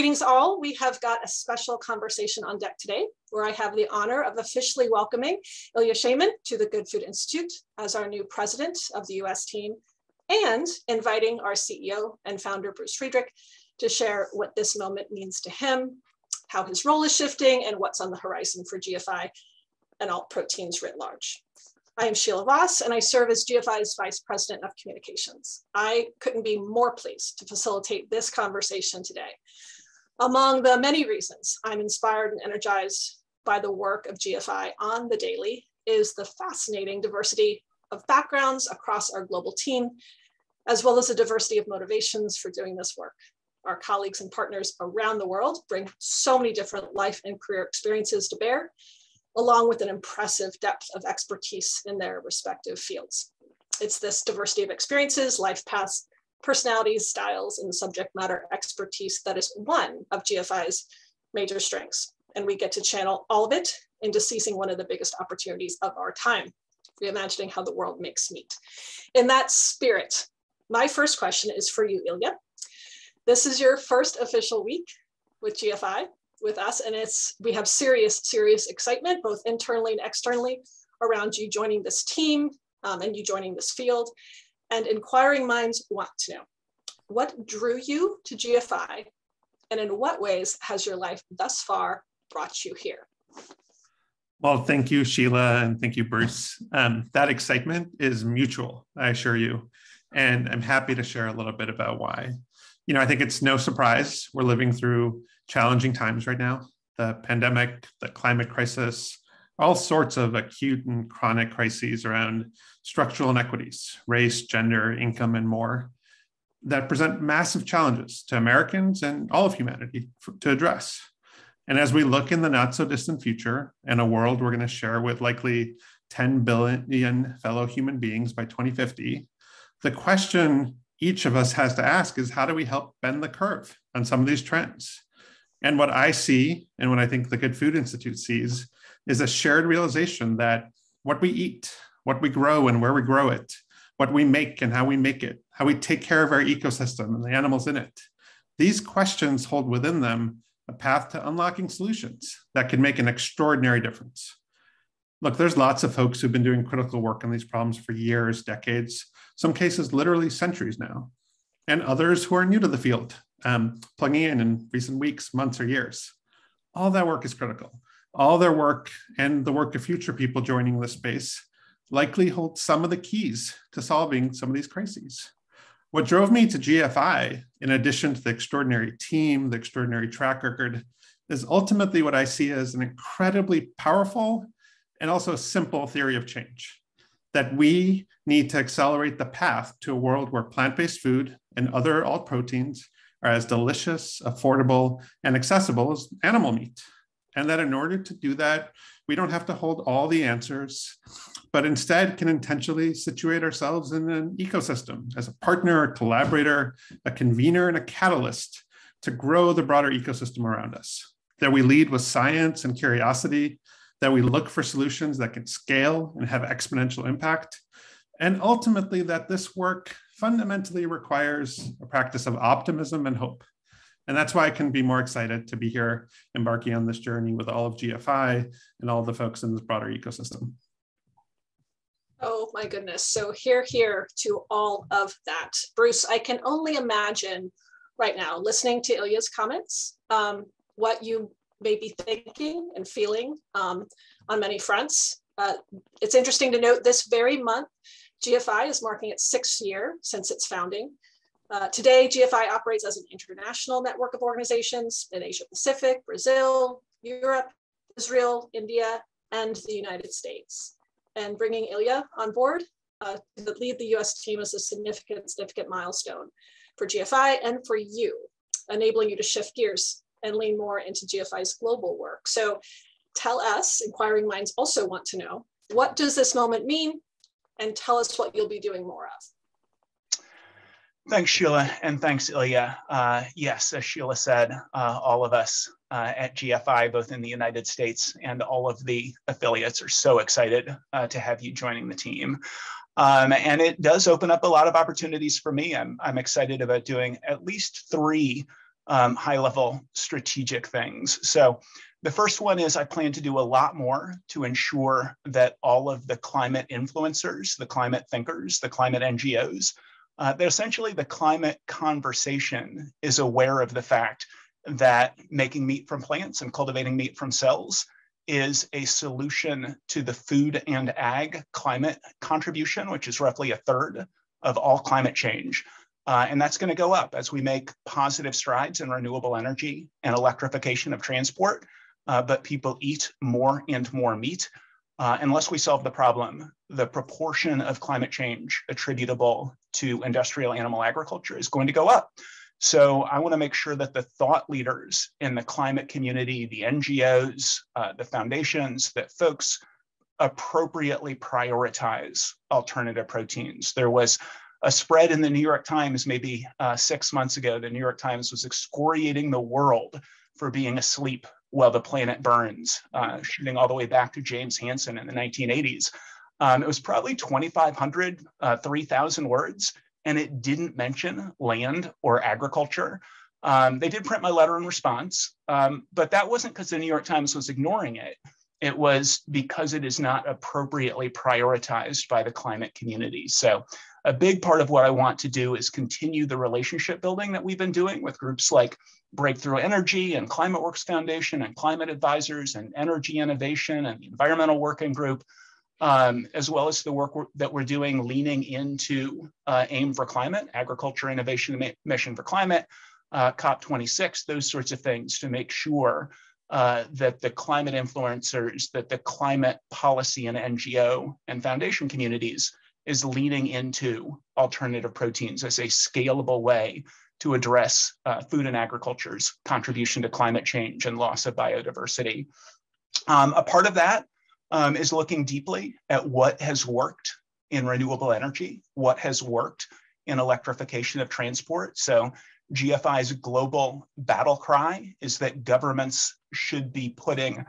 Greetings all. We have got a special conversation on deck today where I have the honor of officially welcoming Ilya Sheyman to the Good Food Institute as our new president of the U.S. team, and inviting our CEO and founder, Bruce Friedrich, to share what this moment means to him, how his role is shifting, and what's on the horizon for GFI and alt proteins writ large. I am Sheila Voss, and I serve as GFI's Vice President of Communications. I couldn't be more pleased to facilitate this conversation today. Among the many reasons I'm inspired and energized by the work of GFI on the daily is the fascinating diversity of backgrounds across our global team, as well as the diversity of motivations for doing this work. Our colleagues and partners around the world bring so many different life and career experiences to bear, along with an impressive depth of expertise in their respective fields. It's this diversity of experiences, life paths, personalities, styles, and subject matter expertise that is one of GFI's major strengths. And we get to channel all of it into seizing one of the biggest opportunities of our time, reimagining how the world makes meat. In that spirit, my first question is for you, Ilya. This is your first official week with GFI, with us, and we have serious excitement, both internally and externally, around you joining this team and you joining this field. And inquiring minds want to know, what drew you to GFI, and in what ways has your life thus far brought you here? Well, thank you, Sheila, and thank you, Bruce. That excitement is mutual, I assure you, and I'm happy to share a little bit about why. You know, I think it's no surprise we're living through challenging times right now. The pandemic, the climate crisis, all sorts of acute and chronic crises around structural inequities, race, gender, income, and more, that present massive challenges to Americans and all of humanity to address. And as we look in the not so distant future and a world we're going to share with likely 10 billion fellow human beings by 2050, the question each of us has to ask is, how do we help bend the curve on some of these trends? And what I see, and what I think the Good Food Institute sees, is a shared realization that what we eat, what we grow and where we grow it, what we make and how we make it, how we take care of our ecosystem and the animals in it, these questions hold within them a path to unlocking solutions that can make an extraordinary difference. Look, there's lots of folks who've been doing critical work on these problems for years, decades, some cases literally centuries now, and others who are new to the field, plugging in recent weeks, months, or years. All that work is critical. All their work and the work of future people joining this space likely hold some of the keys to solving some of these crises. What drove me to GFI, in addition to the extraordinary team, the extraordinary track record, is ultimately what I see as an incredibly powerful and also simple theory of change, that we need to accelerate the path to a world where plant-based food and other alt proteins are as delicious, affordable, and accessible as animal meat. And that in order to do that, we don't have to hold all the answers, but instead can intentionally situate ourselves in an ecosystem as a partner, a collaborator, a convener, and a catalyst to grow the broader ecosystem around us. That we lead with science and curiosity, that we look for solutions that can scale and have exponential impact, and ultimately that this work fundamentally requires a practice of optimism and hope. And that's why I can be more excited to be here embarking on this journey with all of GFI and all the folks in this broader ecosystem. Oh my goodness. So here to all of that. Bruce, I can only imagine right now, listening to Ilya's comments, what you may be thinking and feeling on many fronts. It's interesting to note this very month, GFI is marking its 6th year since its founding. Today, GFI operates as an international network of organizations in Asia Pacific, Brazil, Europe, Israel, India, and the United States. And bringing Ilya on board to lead the US team is a significant milestone for GFI and for you, enabling you to shift gears and lean more into GFI's global work. So tell us, inquiring minds also want to know, what does this moment mean? And tell us what you'll be doing more of. Thanks, Sheila, and thanks, Ilya. Yes, as Sheila said, all of us at GFI, both in the United States and all of the affiliates, are so excited to have you joining the team. And it does open up a lot of opportunities for me. I'm excited about doing at least 3 high-level strategic things. So the first one is I plan to do a lot more to ensure that all of the climate influencers, the climate thinkers, the climate NGOs, that essentially the climate conversation is aware of the fact that making meat from plants and cultivating meat from cells is a solution to the food and ag climate contribution, which is roughly 1/3 of all climate change. And that's going to go up as we make positive strides in renewable energy and electrification of transport, but people eat more and more meat. Unless we solve the problem, the proportion of climate change attributable to industrial animal agriculture is going to go up. So I want to make sure that the thought leaders in the climate community, the NGOs, the foundations, that folks appropriately prioritize alternative proteins. There was a spread in the New York Times maybe 6 months ago. The New York Times was excoriating the world for being asleep while the planet burns, shooting all the way back to James Hansen in the 1980s. It was probably 2,500, 3,000 words, and it didn't mention land or agriculture. They did print my letter in response, but that wasn't because the New York Times was ignoring it. It was because it is not appropriately prioritized by the climate community. So a big part of what I want to do is continue the relationship building that we've been doing with groups like Breakthrough Energy and Climate Works Foundation and Climate Advisors and Energy Innovation and the Environmental Working Group, as well as the work that we're doing leaning into AIM for Climate, Agriculture Innovation Mission for Climate, COP26, those sorts of things to make sure that the climate influencers, that the climate policy and NGO and foundation communities is leaning into alternative proteins as a scalable way to address food and agriculture's contribution to climate change and loss of biodiversity. A part of that is looking deeply at what has worked in renewable energy, what has worked in electrification of transport. So GFI's global battle cry is that governments should be putting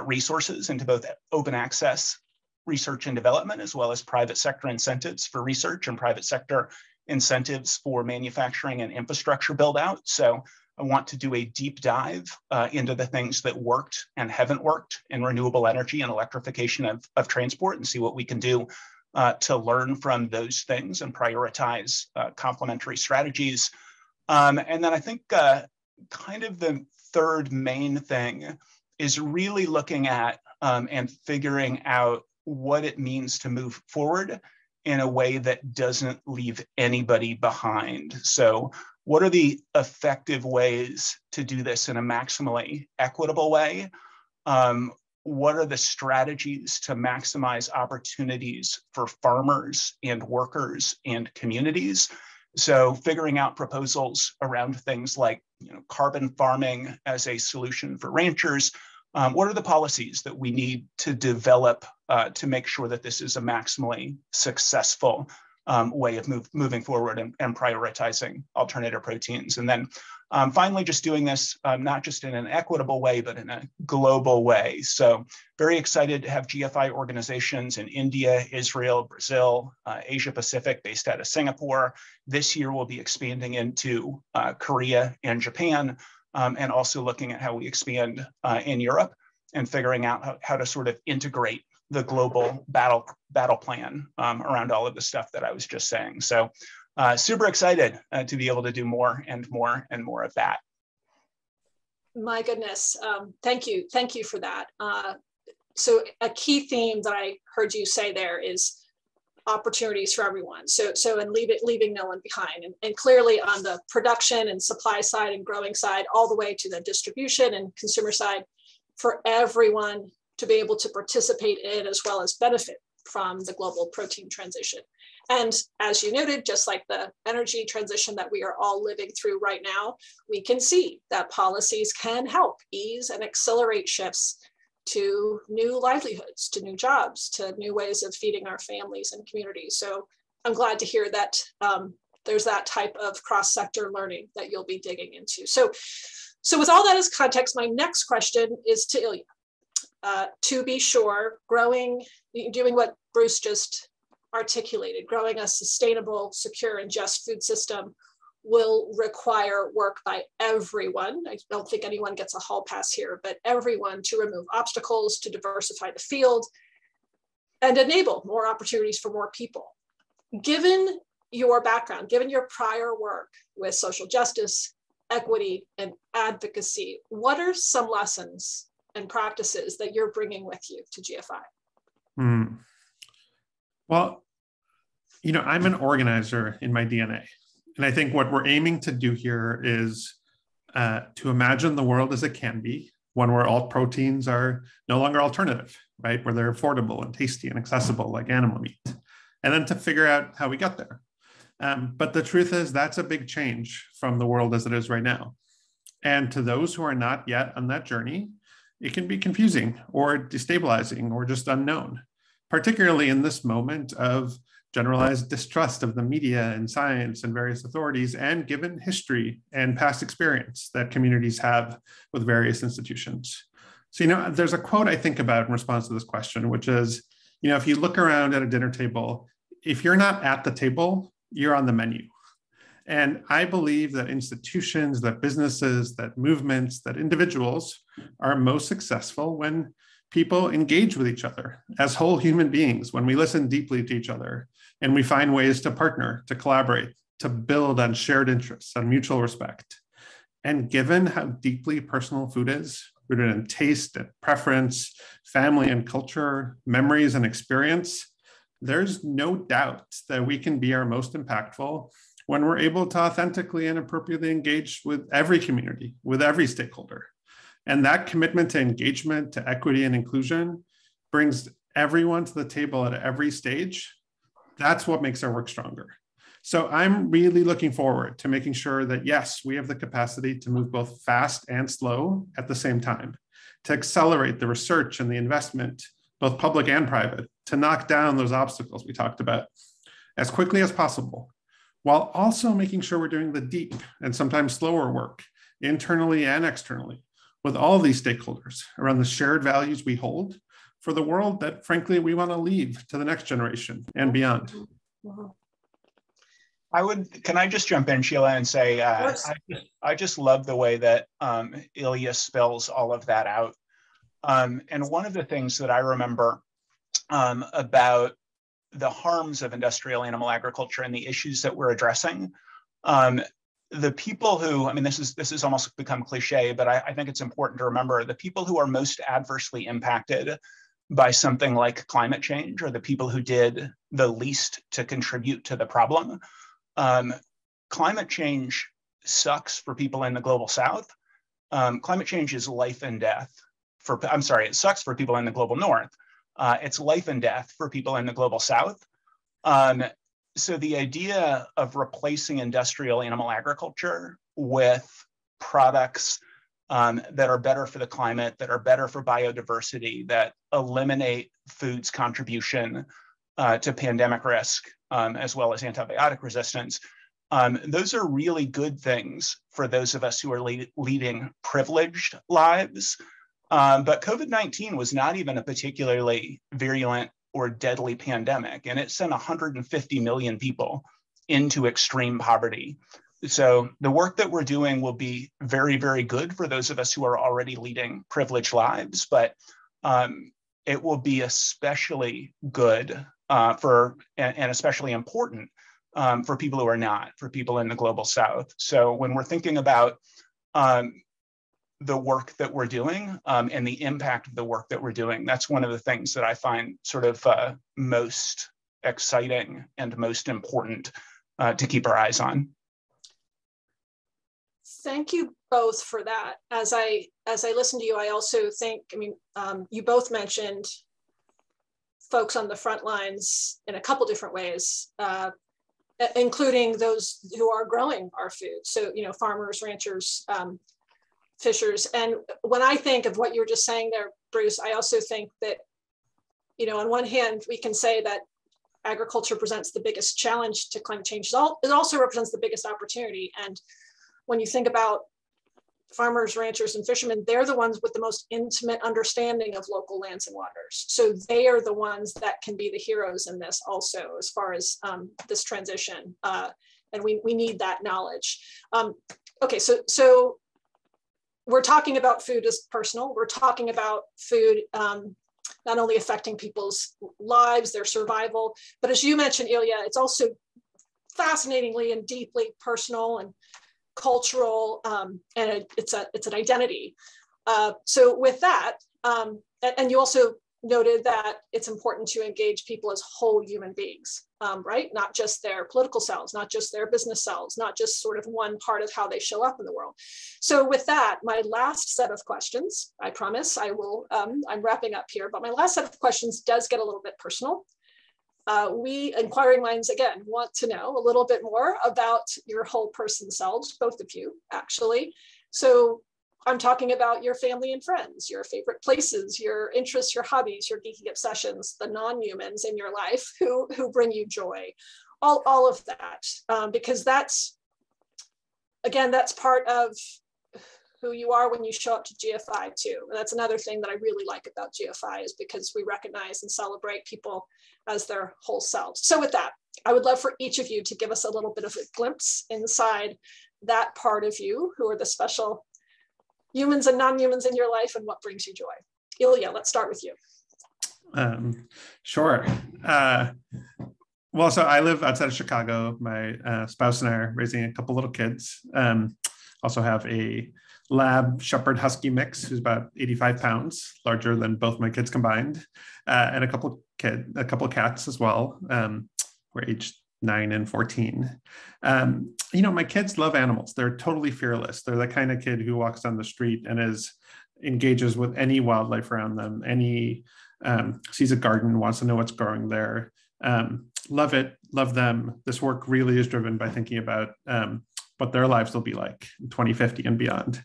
resources into both open access research and development, as well as private sector incentives for research and private sector incentives for manufacturing and infrastructure build out. So I want to do a deep dive into the things that worked and haven't worked in renewable energy and electrification of transport and see what we can do to learn from those things and prioritize complementary strategies. And then I think kind of the third main thing is really looking at and figuring out what it means to move forward in a way that doesn't leave anybody behind. So what are the effective ways to do this in a maximally equitable way? What are the strategies to maximize opportunities for farmers and workers and communities? So figuring out proposals around things like carbon farming as a solution for ranchers. What are the policies that we need to develop to make sure that this is a maximally successful way of moving forward and prioritizing alternative proteins? And then finally, just doing this not just in an equitable way, but in a global way. So very excited to have GFI organizations in India, Israel, Brazil, Asia Pacific, based out of Singapore. This year, we'll be expanding into Korea and Japan, and also looking at how we expand in Europe and figuring out how to sort of integrate the global battle plan around all of the stuff that I was just saying. So super excited to be able to do more and more and more of that. My goodness, thank you for that. So a key theme that I heard you say there is opportunities for everyone. So and leaving no one behind. And clearly on the production and supply side and growing side, all the way to the distribution and consumer side, for everyone to be able to participate in as well as benefit from the global protein transition. And as you noted, just like the energy transition that we are all living through right now, we can see that policies can help ease and accelerate shifts to new livelihoods, to new jobs, to new ways of feeding our families and communities. So I'm glad to hear that there's that type of cross-sector learning that you'll be digging into. So with all that as context, my next question is to Ilya. To be sure, doing what Bruce just articulated, growing a sustainable, secure, and just food system will require work by everyone. I don't think anyone gets a hall pass here, but everyone to remove obstacles, to diversify the field, and enable more opportunities for more people. Given your background, given your prior work with social justice, equity, and advocacy, what are some lessons and practices that you're bringing with you to GFI? Well, I'm an organizer in my DNA. And I think what we're aiming to do here is to imagine the world as it can be, one where all proteins are no longer alternative, right? Where they're affordable and tasty and accessible like animal meat. And then to figure out how we got there. But the truth is that's a big change from the world as it is right now. And to those who are not yet on that journey, it can be confusing or destabilizing or just unknown, particularly in this moment of generalized distrust of the media and science and various authorities, and given history and past experience that communities have with various institutions. So, there's a quote I think about in response to this question, which is, if you look around at a dinner table, if you're not at the table, you're on the menu. And I believe that institutions, that businesses, that movements, that individuals are most successful when people engage with each other as whole human beings, when we listen deeply to each other and we find ways to partner, to collaborate, to build on shared interests, on mutual respect. And given how deeply personal food is, rooted in taste and preference, family and culture, memories and experience, there's no doubt that we can be our most impactful when we're able to authentically and appropriately engage with every community, with every stakeholder. And that commitment to engagement, to equity and inclusion brings everyone to the table at every stage. That's what makes our work stronger. So I'm really looking forward to making sure that, yes, we have the capacity to move both fast and slow at the same time, to accelerate the research and the investment, both public and private, to knock down those obstacles we talked about as quickly as possible, while also making sure we're doing the deep and sometimes slower work internally and externally with all these stakeholders around the shared values we hold for the world that, frankly, we want to leave to the next generation and beyond. Can I just jump in, Sheila, and say, I just love the way that Ilya spells all of that out. And one of the things that I remember about the harms of industrial animal agriculture and the issues that we're addressing, the people who, this is almost become cliche, but I think it's important to remember, the people who are most adversely impacted by something like climate change are the people who did the least to contribute to the problem. Climate change sucks for people in the global South. Climate change is life and death it sucks for people in the global North. It's life and death for people in the global South. So the idea of replacing industrial animal agriculture with products that are better for the climate, that are better for biodiversity, that eliminate food's contribution to pandemic risk, as well as antibiotic resistance, those are really good things for those of us who are leading privileged lives. But COVID-19 was not even a particularly virulent or deadly pandemic, and it sent 150 million people into extreme poverty. So the work that we're doing will be very, very good for those of us who are already leading privileged lives, but it will be especially good and especially important for people who are not, for people in the global South. So when we're thinking about the work that we're doing and the impact of the work that we're doing, that's one of the things that I find sort of most exciting and most important to keep our eyes on. Thank you both for that. As I listen to you, I also think, you both mentioned folks on the front lines in a couple different ways, including those who are growing our food. So, farmers, ranchers, fishers. And when I think of what you were just saying there, Bruce, I also think that, on one hand, we can say that agriculture presents the biggest challenge to climate change. It also represents the biggest opportunity. And when you think about farmers, ranchers, and fishermen, they're the ones with the most intimate understanding of local lands and waters. So they are the ones that can be the heroes in this also, as far as this transition. and we need that knowledge. Okay, so we're talking about food as personal. We're talking about food not only affecting people's lives, their survival, but as you mentioned, Ilya, it's also fascinatingly and deeply personal and cultural, and it's an identity. So with that, and you also noted that it's important to engage people as whole human beings, right? Not just their political selves, not just their business selves, not just sort of one part of how they show up in the world. So with that, my last set of questions, I promise I will, I'm wrapping up here, but my last set of questions does get a little bit personal. We inquiring minds, again, want to know a little bit more about your whole person selves, both of you, actually. So I'm talking about your family and friends, your favorite places, your interests, your hobbies, your geeky obsessions, the non-humans in your life who bring you joy, all of that, because that's, again, that's part of who you are when you show up to GFI too. And that's another thing that I really like about GFI, is because we recognize and celebrate people as their whole selves. So with that, I would love for each of you to give us a little bit of a glimpse inside that part of you, who are the special humans and non-humans in your life, and what brings you joy. Ilya, let's start with you. Sure. Well, so I live outside of Chicago. My spouse and I are raising a couple little kids. Also have a lab shepherd husky mix who's about 85 pounds, larger than both my kids combined, and a couple cats as well. We're aged 9 and 14. You know, my kids love animals. They're totally fearless. They're the kind of kid who walks down the street and engages with any wildlife around them, sees a garden, wants to know what's growing there. Love it, love them. This work really is driven by thinking about what their lives will be like in 2050 and beyond.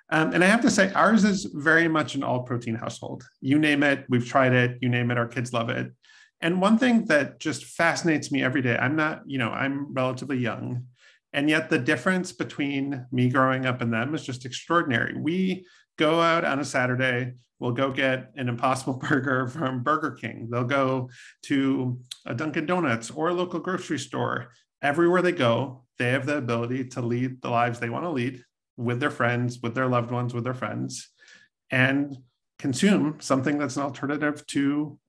And I have to say, ours is very much an all-protein household. You name it, we've tried it. You name it, our kids love it. And one thing that just fascinates me every day, I'm relatively young, and yet the difference between me growing up and them is just extraordinary. We go out on a Saturday, we'll go get an Impossible Burger from Burger King. They'll go to a Dunkin' Donuts or a local grocery store. Everywhere they go, they have the ability to lead the lives they want to lead with their friends, with their loved ones, with their friends, and consume something that's an alternative to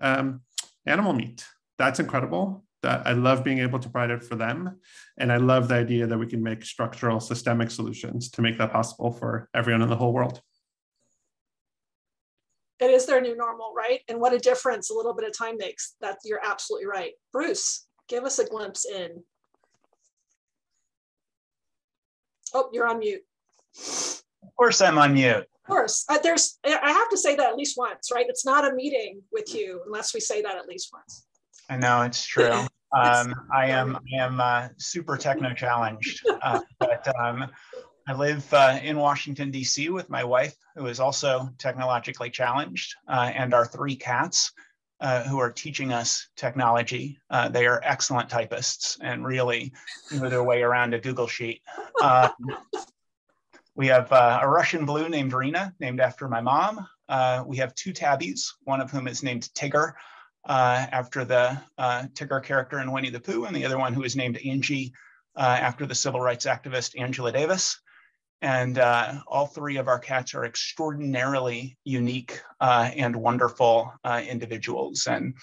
animal meat. That's incredible. That I love being able to provide it for them. And I love the idea that we can make structural, systemic solutions to make that possible for everyone in the whole world. It is their new normal, right? And what a difference a little bit of time makes. You're absolutely right. Bruce, give us a glimpse in. Oh, you're on mute. Of course I'm on mute. Of course. I have to say that at least once, right? It's not a meeting with you unless we say that at least once. I know, it's true. I am super techno challenged, but I live in Washington, D.C. with my wife, who is also technologically challenged, and our 3 cats who are teaching us technology. They are excellent typists and really know their way around a Google sheet. We have a Russian blue named Rena, named after my mom. We have 2 tabbies, one of whom is named Tigger, after the Tigger character in Winnie the Pooh, and the other one who is named Angie, after the civil rights activist Angela Davis. And all 3 of our cats are extraordinarily unique and wonderful individuals. And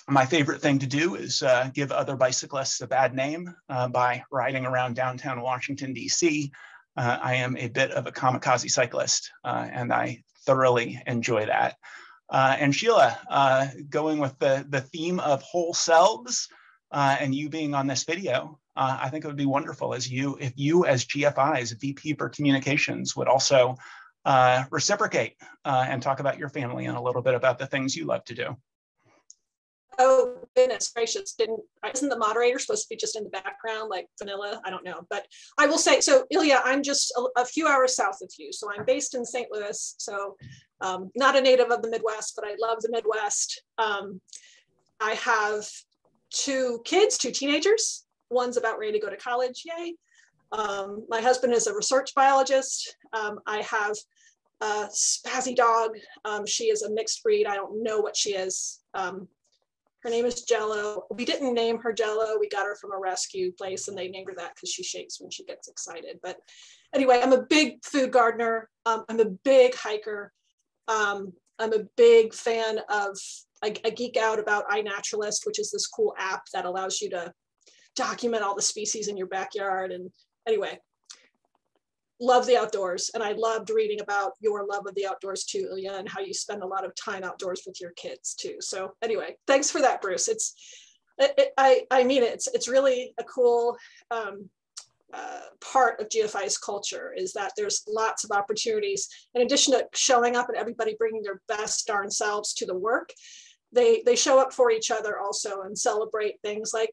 my favorite thing to do is give other bicyclists a bad name by riding around downtown Washington, D.C. I am a bit of a kamikaze cyclist, and I thoroughly enjoy that. And Sheila, going with the theme of whole selves and you being on this video, I think it would be wonderful if you as GFI's VP for Communications would also reciprocate and talk about your family and a little bit about the things you love to do. Oh, goodness gracious. Isn't the moderator supposed to be just in the background like vanilla? I don't know. But I will say, so Ilya, I'm just a few hours south of you. So I'm based in St. Louis. So not a native of the Midwest, but I love the Midwest. I have 2 kids, 2 teenagers. One's about ready to go to college, yay. My husband is a research biologist. I have a spazzy dog. She is a mixed breed. I don't know what she is. Her name is Jello. We didn't name her Jello. We got her from a rescue place and they named her that because she shakes when she gets excited. But anyway, I'm a big food gardener. I'm a big hiker. I'm a big fan of, I geek out about iNaturalist, which is this cool app that allows you to document all the species in your backyard. And anyway, love the outdoors. And I loved reading about your love of the outdoors too, Ilya, and how you spend a lot of time outdoors with your kids too. So anyway, thanks for that, Bruce. I mean, it's really a cool part of GFI's culture is that there's lots of opportunities. In addition to showing up and everybody bringing their best darn selves to the work, they show up for each other also and celebrate things like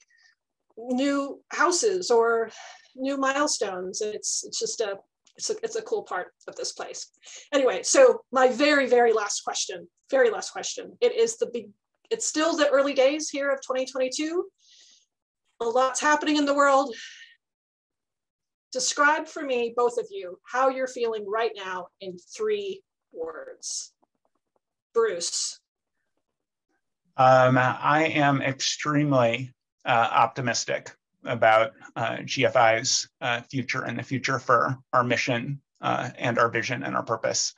new houses or new milestones. And it's a cool part of this place. Anyway, so my very last question. It's still the early days here of 2022. A lot's happening in the world. Describe for me, both of you, how you're feeling right now in 3 words. Bruce. I am extremely optimistic about GFI's future and the future for our mission and our vision and our purpose.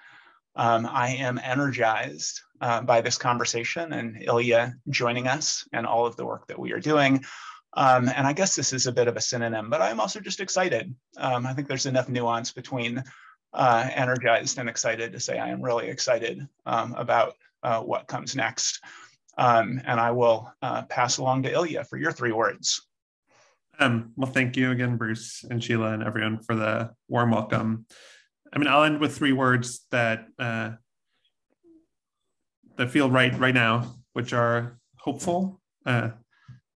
I am energized by this conversation and Ilya joining us and all of the work that we are doing. And I guess this is a bit of a synonym, but I'm also just excited. I think there's enough nuance between energized and excited to say I am really excited about what comes next. And I will pass along to Ilya for your 3 words. Well, thank you again, Bruce and Sheila and everyone for the warm welcome. I mean, I'll end with 3 words that feel right now, which are hopeful,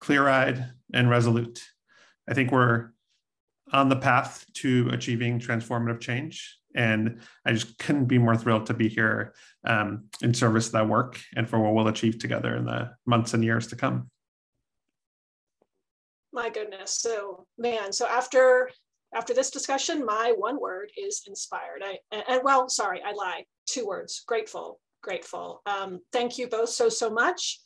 clear-eyed, and resolute. I think we're on the path to achieving transformative change. And I just couldn't be more thrilled to be here in service of that work and for what we'll achieve together in the months and years to come. My goodness. So, man, so after this discussion, my 1 word is inspired. Well, sorry, I lied. 2 words, grateful. Thank you both so much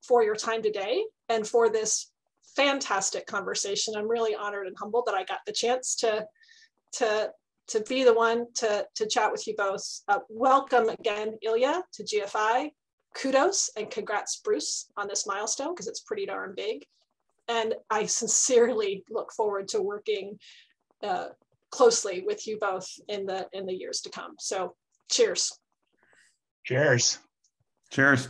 for your time today and for this fantastic conversation. I'm really honored and humbled that I got the chance to be the one to chat with you both. Welcome again, Ilya, to GFI. Kudos and congrats, Bruce, on this milestone because it's pretty darn big. And I sincerely look forward to working closely with you both in the years to come. So cheers. Cheers. Cheers.